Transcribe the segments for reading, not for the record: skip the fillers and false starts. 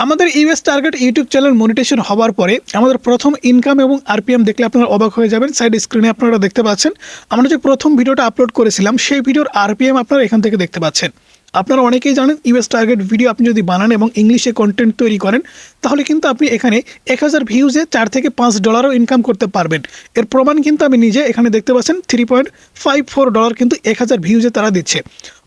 আমাদের US target YouTube channel monetization হওয়ার পরে আমাদের প্রথম ইনকাম এবং আরপিএম দেখলে আপনারা অবাক হয়ে যাবেন। সাইড স্ক্রিনে আপনারা দেখতে পাচ্ছেন আমরা যে প্রথম ভিডিওটা আপলোড করেছিলাম সেই ভিডিওর আরপিএম আপনারা এখান থেকে দেখতে পাচ্ছেন। আপনারা অনেকেই জানেন ইউএস টার্গেট ভিডিও আপনি যদি বানান এবং ইংলিশে কন্টেন্ট তৈরি করেন তাহলে কিন্তু আপনি এখানে 1000 ভিউজে $4 থেকে $5 ইনকাম করতে পারবেন। এর প্রমাণ কিন্তু আমি নিজে এখানে দেখতে পাচ্ছেন $3.54 কিন্তু 1000 ভিউজে তারা দিচ্ছে।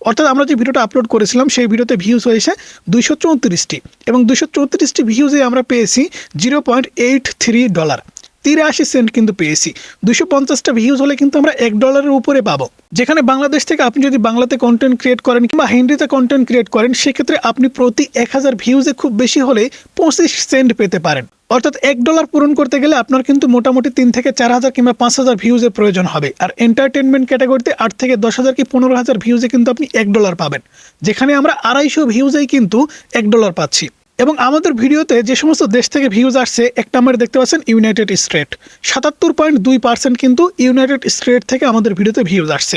অর্থাৎ আমরা যে ভিডিওটা আপলোড করেছিলাম সেই ভিডিওতে ভিউজ হয়েছে 234টি এবং 234টি ভিউজে আমরা পেয়েছি $0.83, 83 সেন্ট কিন্তু পেয়েছি। 250টা ভিউজ হলে কিন্তু আমরা $1 উপরে পাবো। যেখানে বাংলাদেশ থেকে আপনি যদি বাংলাতে কন্টেন্ট ক্রিয়েট করেন কিংবা হিন্দিতে কন্টেন্ট ক্রিয়েট করেন সেক্ষেত্রে আপনি প্রতি 1000 ভিউজে খুব বেশি হলে 25 সেন্ট পেতে পারেন। অর্থাৎ $1 পূরণ করতে গেলে আপনার কিন্তু মোটামুটি 3 থেকে 4000 কিংবা 5000 ভিউজের প্রয়োজন হবে। আর এন্টারটেনমেন্ট ক্যাটাগরিতে 8 থেকে 10,000 কি 15,000 ভিউজে কিন্তু আপনি $1 পাবেন, যেখানে আমরা 250 ভিউজেই কিন্তু $1 পাচ্ছি। এবং আমাদের ভিডিওতে যে সমস্ত দেশ থেকে ভিউজ আসছে এক নম্বরে দেখতে পাচ্ছেন ইউনাইটেড স্টেট, 77.2% কিন্তু ইউনাইটেড স্টেট থেকে আমাদের ভিডিওতে ভিউজ আসছে।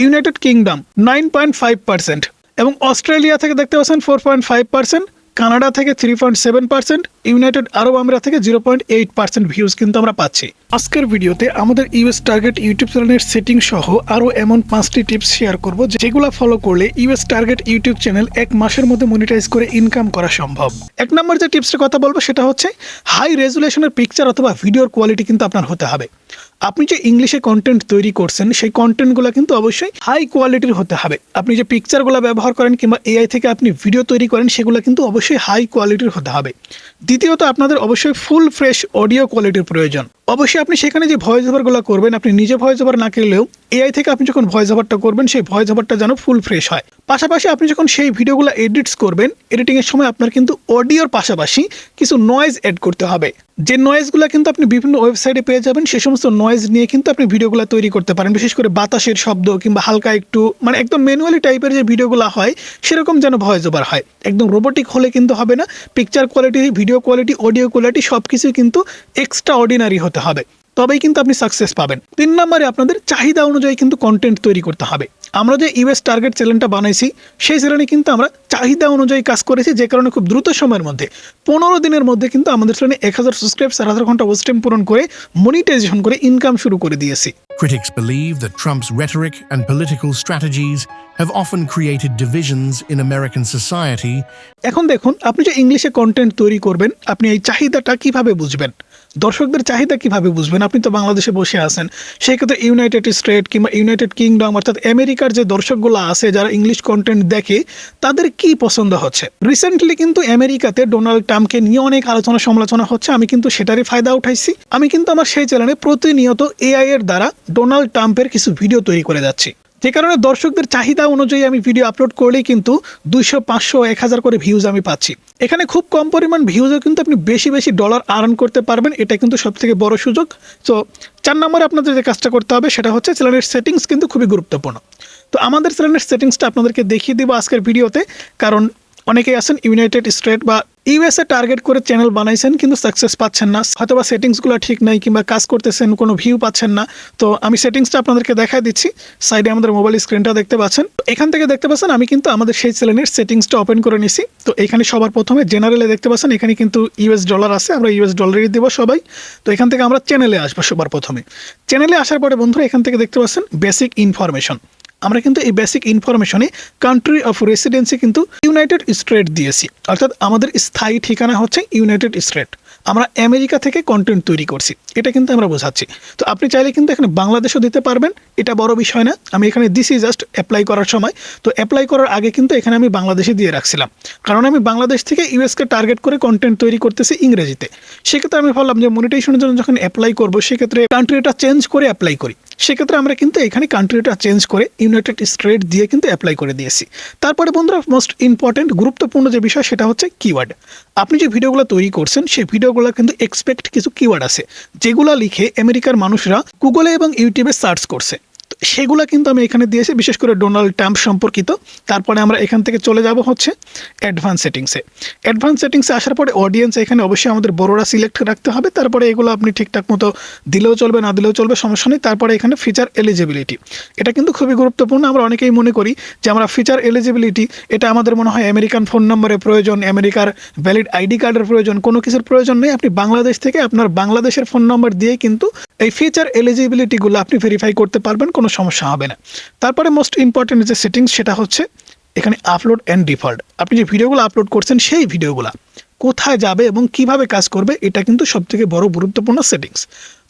ইউনাইটেড কিংডম 9.5% এবং অস্ট্রেলিয়া থেকে দেখতে পাচ্ছেন 4.5%, কানাডা থেকে 3.7%, ইউনাইটেড আরব আমিরাত থেকে 0.8% ভিউজ কিন্তু আমরা পাচ্ছি। আজকের ভিডিওতে আমাদের ইউএস টার্গেট ইউটিউব চ্যানেলের সেটিং সহ আরও এমন 5টি টিপস শেয়ার করব যেগুলো ফলো করলে ইউএস টার্গেট ইউটিউব চ্যানেল 1 মাসের মধ্যে মনিটাইজ করে ইনকাম করা সম্ভব। 1 নম্বর যে টিপসের কথা বলবো সেটা হচ্ছে হাই রেজুলেশনের পিকচার অথবা ভিডিওর কোয়ালিটি কিন্তু আপনার হতে হবে। আপনি যে ইংলিশে কন্টেন্ট তৈরি করছেন সেই কন্টেন্টগুলো কিন্তু অবশ্যই হাই কোয়ালিটির হতে হবে। আপনি যে পিকচারগুলো ব্যবহার করেন কিংবা এআই থেকে আপনি ভিডিও তৈরি করেন সেগুলো কিন্তু অবশ্যই হাই কোয়ালিটির হতে হবে। দ্বিতীয়ত আপনাদের অবশ্যই ফুল ফ্রেশ অডিও কোয়ালিটির প্রয়োজন। অবশ্যই আপনি সেখানে যে ভয়েস ওভারগুলো করবেন আপনি নিজে ভয়েস ওভার না করলেও এআই থেকে আপনি যখন ভয়েস ওভারটা করবেন সেই ভয়েস ওভারটা যেন ফুল ফ্রেশ হয়। পাশাপাশি আপনি যখন সেই ভিডিওগুলো এডিটস করবেন এডিটিংয়ের সময় আপনার কিন্তু অডিওর পাশাপাশি কিছু নয়েজ অ্যাড করতে হবে। যে নয়েজগুলো কিন্তু আপনি বিভিন্ন ওয়েবসাইটে পেয়ে যাবেন সেই সমস্ত নয়েজ নিয়ে কিন্তু আপনি ভিডিওগুলো তৈরি করতে পারেন। বিশেষ করে বাতাসের শব্দ কিংবা হালকা একটু মানে একদম ম্যানুয়ালি টাইপের যে ভিডিওগুলো হয় সেরকম যেন ভয়েস ওভার হয়। একদম রোবোটিক হলে কিন্তু হবে না। Picture quality, video quality, audio quality সব কিছুই কিন্তু এক্সট্রা অর্ডিনারি হতে হবে, তবেই কিন্তু আপনি সাকসেস পাবেন। 3 নম্বরে আপনাদের চাহিদা অনুযায়ী কিন্তু কন্টেন্ট তৈরি করতে হবে। আমরা যে ইউএস টার্গেট চ্যানেলটা বানাইছি সেই চ্যানেলে কিন্তু আমরা চাহিদা অনুযায়ী কাজ করেছি, যে কারণে খুব দ্রুত সময়ের মধ্যে 15 দিনের মধ্যে কিন্তু আমাদের চ্যানেলে 1000 সাবস্ক্রাইব 4000 ঘন্টা ওয়াচ টাইম পূরণ করে মনিটাইজেশন করে ইনকাম শুরু করে দিয়েছি। Critics believe that Trump's rhetoric and political strategies have often created divisions in American society. এখন দেখুন আপনি যে ইংলিশে কন্টেন্ট তৈরি করবেন আপনি এই চাহিদাটা কিভাবে বুঝবেন, দর্শকদের চাহিদা কিভাবে বুঝবেন? আপনি তো বাংলাদেশে বসে আছেন, সেক্ষেত্রে ইউনাইটেড স্টেট কিংবা ইউনাইটেড কিংডম অর্থাৎ আমেরিকার যে দর্শকগুলো আছে যারা ইংলিশ কন্টেন্ট দেখে তাদের কি পছন্দ হচ্ছে। রিসেন্টলি কিন্তু আমেরিকাতে ডোনাল্ড ট্রাম্পকে নিয়ে অনেক আলোচনা সমালোচনা হচ্ছে, আমি কিন্তু সেটারই ফায়দা উঠাইছি। আমি কিন্তু আমার সেই চ্যানেলে প্রতিনিয়ত এআই এর দ্বারা ডোনাল্ড ট্রাম্পের কিছু ভিডিও তৈরি করে যাচ্ছি, যে কারণে দর্শকদের চাহিদা অনুযায়ী আমি ভিডিও আপলোড করলেই কিন্তু 200, 500, 1000 করে ভিউজ আমি পাচ্ছি। এখানে খুব কম পরিমাণ ভিউজও কিন্তু আপনি বেশি বেশি ডলার আর্ন করতে পারবেন, এটা কিন্তু সবথেকে বড় সুযোগ। তো 4 নম্বরে আপনাদের যে কাজটা করতে হবে সেটা হচ্ছে চ্যানেলের সেটিংস কিন্তু খুবই গুরুত্বপূর্ণ। তো আমাদের চ্যানেলের সেটিংসটা আপনাদেরকে দেখিয়ে দিব আজকের ভিডিওতে, কারণ অনেকেই আছেন ইউনাইটেড স্টেট বা ইউএসএ টার্গেট করে চ্যানেল বানাইছেন কিন্তু সাকসেস পাচ্ছেন না, হয়তোবা সেটিংসগুলো ঠিক নাই কিংবা কাজ করতেছেন কোনো ভিউ পাচ্ছেন না। তো আমি সেটিংসটা আপনাদেরকে দেখাই দিচ্ছি। সাইডে আমাদের মোবাইল স্ক্রিনটা দেখতে পাচ্ছেন, এখান থেকে দেখতে পাচ্ছেন আমি কিন্তু আমাদের সেই চ্যানেলের সেটিংসটা ওপেন করে নিছি। তো এখানে সবার প্রথমে জেনারেলে দেখতে পাচ্ছেন এখানে কিন্তু ইউএস ডলার আছে, আমরা ইউএস ডলারই দেবো সবাই। তো এখান থেকে আমরা চ্যানেলে আসবো সবার প্রথমে। চ্যানেলে আসার পরে বন্ধুরা এখান থেকে দেখতে পাচ্ছেন বেসিক ইনফরমেশন। আমরা কিন্তু এই বেসিক ইনফরমেশনে কান্ট্রি অফ রেসিডেন্সি কিন্তু ইউনাইটেড স্টেট দিয়েছি, অর্থাৎ আমাদের স্থায়ী ঠিকানা হচ্ছে ইউনাইটেড স্টেট। আমরা আমেরিকা থেকে কন্টেন্ট তৈরি করছি এটা কিন্তু আমরা বোঝাচ্ছি। তো আপনি চাইলে কিন্তু এখানে বাংলাদেশও দিতে পারবেন, এটা বড় বিষয় না। আমি এখানে দিছি জাস্ট অ্যাপ্লাই করার সময়। তো অ্যাপ্লাই করার আগে কিন্তু এখানে আমি বাংলাদেশে দিয়ে রাখছিলাম, কারণ আমি বাংলাদেশ থেকে ইউএসকে টার্গেট করে কন্টেন্ট তৈরি করতেছি ইংরেজিতে। সেক্ষেত্রে আমি ভাবলাম যে মনিটাইজেশনের জন্য যখন অ্যাপ্লাই করবো সেক্ষেত্রে কান্ট্রিটা চেঞ্জ করে অ্যাপ্লাই করি। সেক্ষেত্রে আমরা কিন্তু এখানে কান্ট্রিটা চেঞ্জ করে ইউনাইটেড স্টেট দিয়ে কিন্তু অ্যাপ্লাই করে দিয়েছি। তারপরে বন্ধুরা মোস্ট ইম্পর্টেন্ট গুরুত্বপূর্ণ যে বিষয় সেটা হচ্ছে কিওয়ার্ড। আপনি যে ভিডিওগুলো তৈরি করছেন সেই ভিডিওগুলো কিন্তু এক্সপেক্ট কিছু কিওয়ার্ড আছে যেগুলো লিখে আমেরিকার মানুষরা গুগলে এবং ইউটিউবে সার্চ করছে। তো সেগুলো কিন্তু আমি এখানে দিয়েছি, বিশেষ করে ডোনাল্ড ট্রাম্প সম্পর্কিত। তারপরে আমরা এখান থেকে চলে যাব হচ্ছে অ্যাডভান্স সেটিংসে। অ্যাডভান্স সেটিংসে আসার পরে অডিয়েন্স এখানে অবশ্যই আমাদের বড়রা সিলেক্ট রাখতে হবে। তারপরে এগুলো আপনি ঠিকঠাক মতো দিলেও চলবে, না দিলেও চলবে, সমস্যা নেই। তারপরে এখানে ফিচার এলিজিবিলিটি, এটা কিন্তু খুবই গুরুত্বপূর্ণ। আমরা অনেকেই মনে করি যে আমরা ফিচার এলিজিবিলিটি, এটা আমাদের মনে হয় আমেরিকান ফোন নম্বরের প্রয়োজন, আমেরিকার ভ্যালিড আইডি কার্ডের প্রয়োজন, কোনো কিছুর প্রয়োজন নেই। আপনি বাংলাদেশ থেকে আপনার বাংলাদেশের ফোন নম্বর দিয়ে কিন্তু এই ফিচার এলিজিবিলিটিগুলো আপনি ভেরিফাই করতে পারবেন, কোনো সমস্যা হবে না। তারপরে মোস্ট ইম্পর্টেন্ট যে সেটিংস, সেটা হচ্ছে এখানে আপলোড অ্যান্ড ডিফল্ট। আপনি যে ভিডিওগুলো আপলোড করছেন সেই ভিডিওগুলো কোথায় যাবে এবং কিভাবে কাজ করবে, এটা কিন্তু সবথেকে বড় গুরুত্বপূর্ণ সেটিংস।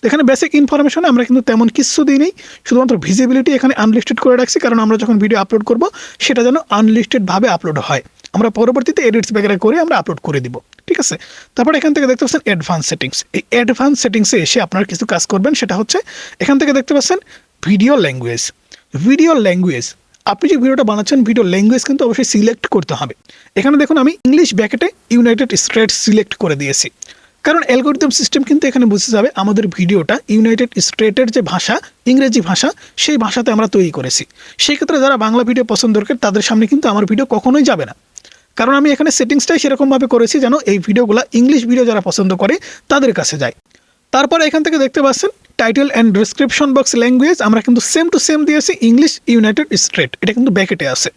এখানে বেসিক ইনফরমেশনে আমরা কিন্তু তেমন কিছু দিই নেই, শুধুমাত্র ভিজিবিলিটি এখানে আনলিস্টেড করে রাখছি, কারণ আমরা যখন ভিডিও আপলোড করব সেটা যেন আনলিস্টেডভাবে আপলোড হয়। আমরা পরবর্তীতে এডিটস বগেরা করে আমরা আপলোড করে দিব, ঠিক আছে। তারপর এখান থেকে দেখতে পাচ্ছেন অ্যাডভান্স সেটিংস। এই অ্যাডভান্স সেটিংসে এসে আপনারা কিছু কাজ করবেন, সেটা হচ্ছে এখান থেকে দেখতে পাচ্ছেন ভিডিও ল্যাঙ্গুয়েজ। ভিডিও ল্যাঙ্গুয়েজ, আপনি যে ভিডিওটা বানাচ্ছেন ভিডিও ল্যাঙ্গুয়েজ কিন্তু অবশ্যই সিলেক্ট করতে হবে। এখানে দেখুন আমি ইংলিশ ব্র্যাকেটে ইউনাইটেড স্টেটস সিলেক্ট করে দিয়েছি, কারণ অ্যালগরিদম সিস্টেম কিন্তু এখানে বুঝে যাবে আমাদের ভিডিওটা ইউনাইটেড স্টেটের যে ভাষা, ইংরেজি ভাষা, সেই ভাষাতে আমরা তৈরি করেছি। সেই ক্ষেত্রে যারা বাংলা ভিডিও পছন্দ করে তাদের সামনে কিন্তু আমার ভিডিও কখনোই যাবে না, কারণ আমি এখানে সেটিংসটাই সেরকমভাবে করেছি যেন এই ভিডিওগুলো ইংলিশ ভিডিও যারা পছন্দ করে তাদের কাছে যায়। তারপরে এখান থেকে দেখতে পাচ্ছেন title and description box language, আমরা কিন্তু সেম টু সেম দিয়েছি ইংলিশ ইউনাইটেড স্টেট, এটা কিন্তু ব্র্যাকেটে আছে।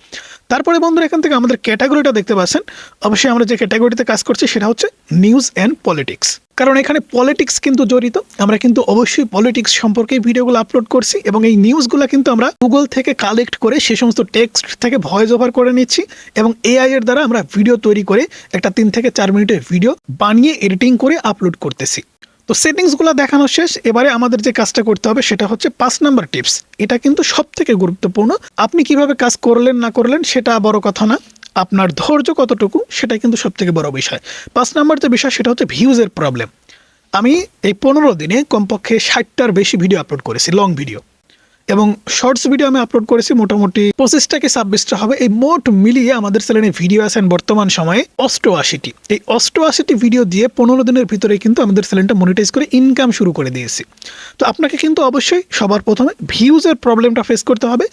তারপরে বন্ধুরা এখান থেকে আমাদের ক্যাটাগরিটা দেখতে পাচ্ছেন, অবশ্যই আমরা যে ক্যাটাগরিতে কাজ করছি সেটা হচ্ছে নিউজ অ্যান্ড পলিটিক্স, কারণ এখানে পলিটিক্স কিন্তু জড়িত। আমরা কিন্তু অবশ্যই পলিটিক্স সম্পর্কে ভিডিওগুলো আপলোড করছি এবং এই নিউজগুলো কিন্তু আমরা গুগল থেকে কালেক্ট করে সে সমস্ত টেক্সট থেকে ভয়েস ওভার করে নিচ্ছি এবং এআই এর দ্বারা আমরা ভিডিও তৈরি করে একটা 3 থেকে 4 মিনিটের ভিডিও বানিয়ে এডিটিং করে আপলোড করতেছি। তো সেটিংসগুলো দেখানো শেষ, এবারে আমাদের যে কাজটা করতে হবে সেটা হচ্ছে 5 নাম্বার টিপস। এটা কিন্তু সবথেকে গুরুত্বপূর্ণ। আপনি কিভাবে কাজ করলেন না করলেন সেটা বড় কথা না, আপনার ধৈর্য কতটুকু সেটাই কিন্তু সবথেকে বড় বিষয়। 5 নাম্বার যে বিষয় সেটা হচ্ছে ভিউজের প্রবলেম। আমি এই 15 দিনে কমপক্ষে 60টার বেশি ভিডিও আপলোড করেছি, লং ভিডিও, এবং শর্টস ভিডিও আমি আপলোড করেছি মোটামুটি 25টা কি 26টা হবে। এই মোট মিলিয়ে আমাদের চ্যানেলে ভিডিও আছেন বর্তমান সময়ে 88টি। এই 88টি ভিডিও দিয়ে 15 দিনের ভিতরে কিন্তু আমাদের চ্যানেলটা মনিটাইজ করে ইনকাম শুরু করে দিয়েছি। তো আপনাকে কিন্তু অবশ্যই সবার প্রথমে ভিউজের প্রবলেমটা ফেস করতে হবে,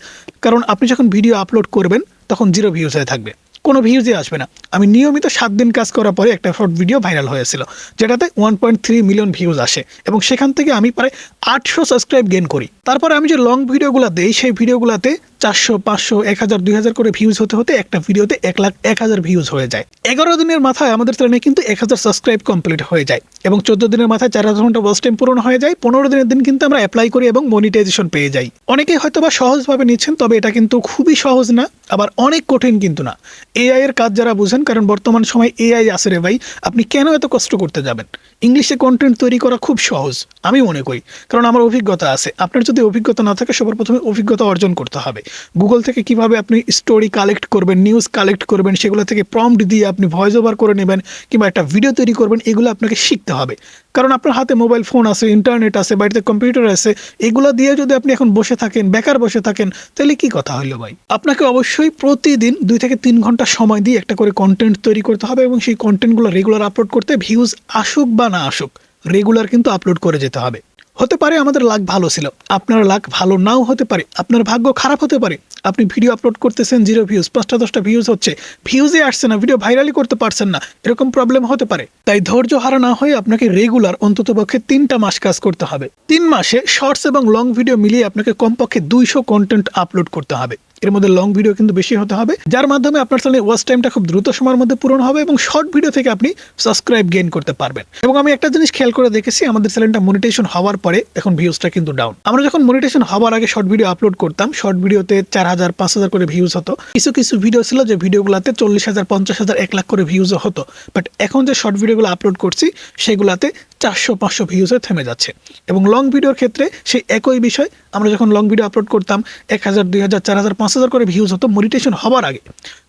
কারণ আপনি যখন ভিডিও আপলোড করবেন তখন 0 ভিউজ হয়ে থাকবে, কোনো ভিউজই আসবে না। আমি নিয়মিত 7 দিন কাজ করার পরে একটা শর্ট ভিডিও ভাইরাল হয়েছিল, যেটাতে 1.3 মিলিয়ন ভিউজ আসে এবং সেখান থেকে আমি প্রায় 800 সাবস্ক্রাইব গেইন করি। তারপরে আমি যে লং ভিডিওগুলো দেই সেই ভিডিওগুলোতে 400, 500, 1000, 2000 করে ভিউজ হতে হতে একটা ভিডিওতে 1,01,000 ভিউজ হয়ে যায়। 11 দিনের মাথায় আমাদের চ্যানেলে কিন্তু 1000 সাবস্ক্রাইব কমপ্লিট হয়ে যায় এবং 14 দিনের মাথায় 4000 ঘন্টা ওয়াচ টাইম পূরণ হয়ে যায়। 15 দিনের দিন কিন্তু আমরা অ্যাপ্লাই করি এবং মনিটাইজেশন পেয়ে যাই। অনেকেই হয়তো বা সহজভাবে নিচ্ছেন, তবে এটা কিন্তু খুবই সহজ না, আবার অনেক কঠিন কিন্তু না। এআই এর কাজ যারা বুঝেন, কারণ বর্তমান সময় এআই আছে রে ভাই, আপনি কেন এত কষ্ট করতে যাবেন? ইংলিশে কন্টেন্ট তৈরি করা খুব সহজ আমি মনে করি, কারণ আমার অভিজ্ঞতা আছে। আপনার যদি অভিজ্ঞতা না থাকে, সবার প্রথমে অভিজ্ঞতা অর্জন করতে হবে। গুগল থেকে কিভাবে আপনি স্টোরি কালেক্ট করবেন, নিউজ কালেক্ট করবেন, সেগুলো থেকে প্রম্পট দিয়ে আপনি ভয়েস ওভার করে নেবেন কিংবা একটা ভিডিও তৈরি করবেন, এগুলো আপনাকে শিখতে হবে। কারণ আপনার হাতে মোবাইল ফোন আছে, ইন্টারনেট আছে, বাড়িতে কম্পিউটার আছে, এগুলো দিয়ে যদি আপনি এখন বসে থাকেন, বেকার বসে থাকেন, তাহলে কি কথা হলো ভাই? আপনাকে অবশ্যই প্রতিদিন 2 থেকে 3 ঘন্টা সময় দিয়ে একটা করে কন্টেন্ট তৈরি করতে হবে এবং সেই কন্টেন্টগুলো রেগুলার আপলোড করতে, ভিউজ আসুক বা না আসুক, রেগুলার কিন্তু আপলোড করে যেতে হবে। হতে পারে আমাদের লাক ভালো ছিল, আপনার লাক ভালো নাও হতে পারে, আপনার ভাগ্য খারাপ হতে পারে। আপনি ভিডিও আপলোড করতেছেন 0 ভিউজ, 5টা 10টা ভিউজ হচ্ছে, ভিউজে আসছে না, ভিডিও ভাইরালি করতে পারছেন না, এরকম প্রবলেম হতে পারে। তাই ধৈর্য হারা না হয়ে আপনাকে রেগুলার অন্ততপক্ষে 3টা মাস কাজ করতে হবে। 3 মাসে শর্টস এবং লং ভিডিও মিলিয়ে আপনাকে কমপক্ষে 200 কন্টেন্ট আপলোড করতে হবে। এর মধ্যে লং ভিডিও কিন্তু বেশি হতে হবে, যার মাধ্যমে আপনার চ্যানেলে ওয়াচ টাইমটা খুব দ্রুত সময়ের মধ্যে পূরণ হবে এবং শর্ট ভিডিও থেকে আপনি সাবস্ক্রাইব গেইন করতে পারবেন। এবং আমি একটা জিনিস খেয়াল করে দেখেছি, আমাদের চ্যানেলটা মনিটাইজেশন হওয়ার পরে এখন ভিউজটা কিন্তু ডাউন। আমরা যখন মনিটাইজেশন হওয়ার আগে শর্ট ভিডিও আপলোড করতাম, শর্ট ভিডিওতে 4000, 5000 করে ভিউজ হতো। কিছু কিছু ভিডিও ছিল যে ভিডিওগুলোতে 40,000, 50,000, 1 লাখ করে ভিউজও হতো। বাট এখন যে শর্ট ভিডিওগুলো আপলোড করছি সেগুলাতে 400, 500 ভিউজে থেমে যাচ্ছে। এবং লং ভিডিওর ক্ষেত্রে সেই একই বিষয়, আমরা যখন লং ভিডিও আপলোড করতাম 1000, 2000, 4000, 5000 করে ভিউজ হতো মনিটাইজেশন হওয়ার আগে,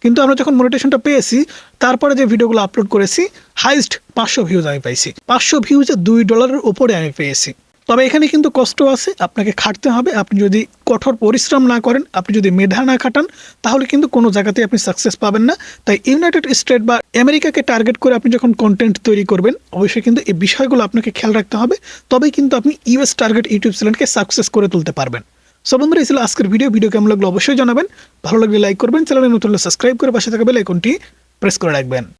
কিন্তু আমরা যখন মনিটাইজেশনটা পেয়েছি তারপরে যে ভিডিওগুলো আপলোড করেছি হাইস্ট 500 ভিউজ আমি পাইছি। 500 ভিউজে $2 উপরে আমি পেয়েছি। তবে এখানে কিন্তু কষ্ট আছে, আপনাকে খাটতে হবে। আপনি যদি কঠোর পরিশ্রম না করেন, আপনি যদি মেধা না খাটান, তাহলে কিন্তু কোনো জায়গাতেই আপনি সাকসেস পাবেন না। তাই ইউনাইটেড স্টেট বা আমেরিকাকে টার্গেট করে আপনি যখন কন্টেন্ট তৈরি করবেন, অবশ্যই কিন্তু এই বিষয়গুলো আপনাকে খেয়াল রাখতে হবে। তবেই কিন্তু আপনি ইউএস টার্গেট ইউটিউব চ্যানেলকে সাকসেস করে তুলতে পারবেন। সো বন্ধুরা এই ছিল আজকের ভিডিও কেমন লাগলো অবশ্যই জানাবেন, ভালো লাগলে লাইক করবেন, চ্যানেলে নতুন হলে সাবস্ক্রাইব করে পাশে থাকা বেল আইকনটি প্রেস করে রাখবেন।